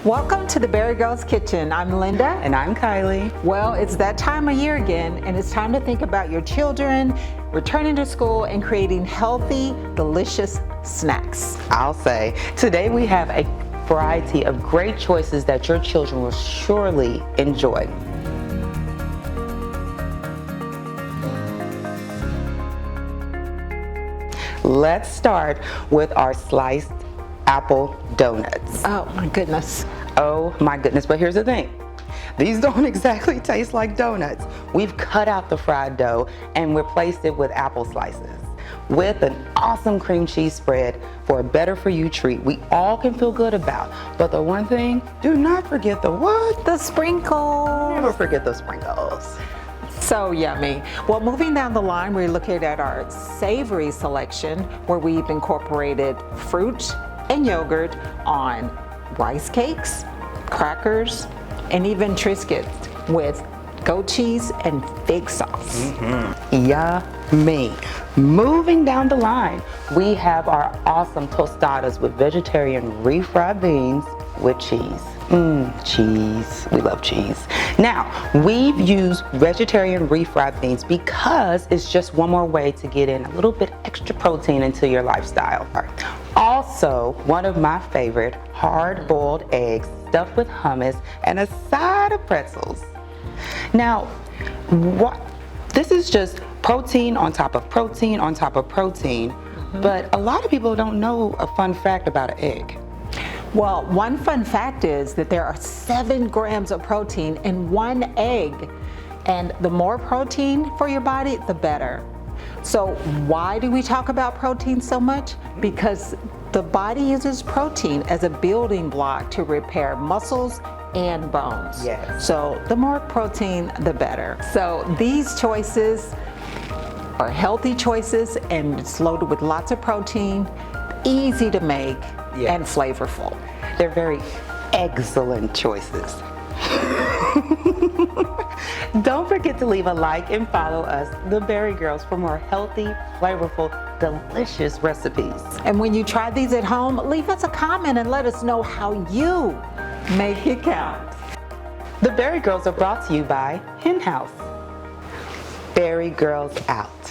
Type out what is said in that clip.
Welcome to the BariGirls Kitchen. I'm Linda. And I'm Kylie. Well, it's that time of year again, and it's time to think about your children returning to school and creating healthy, delicious snacks. I'll say, today we have a variety of great choices that your children will surely enjoy. Let's start with our sliced apple donuts. Oh my goodness. Oh my goodness, but here's the thing. These don't exactly taste like donuts. We've cut out the fried dough and replaced it with apple slices with an awesome cream cheese spread for a better for you treat we all can feel good about. But the one thing, do not forget the what? The sprinkles. Never forget the sprinkles. So yummy. Well, moving down the line, we're looking at our savory selection where we've incorporated fruit and yogurt on rice cakes, crackers, and even Triscuits with goat cheese and fig sauce. Yummy. Moving down the line, we have our awesome tostadas with vegetarian refried beans with cheese. Cheese. We love cheese. Now, we've used vegetarian refried beans because it's just one more way to get in a little bit extra protein into your lifestyle. Also, one of my favorite, hard-boiled eggs stuffed with hummus and a side of pretzels. Now, this is just protein on top of protein on top of protein, but a lot of people don't know a fun fact about an egg. Well, one fun fact is that there are 7 grams of protein in one egg, and the more protein for your body, the better. So why do we talk about protein so much? Because the body uses protein as a building block to repair muscles and bones. Yes. So the more protein, the better. So these choices are healthy choices, and it's loaded with lots of protein, easy to make, and flavorful. They're very excellent choices. Don't forget to leave a like and follow us, the BariGirls, for more healthy, flavorful, delicious recipes. And when you try these at home, leave us a comment and let us know how you make it count. The BariGirls are brought to you by Hen House. BariGirls out.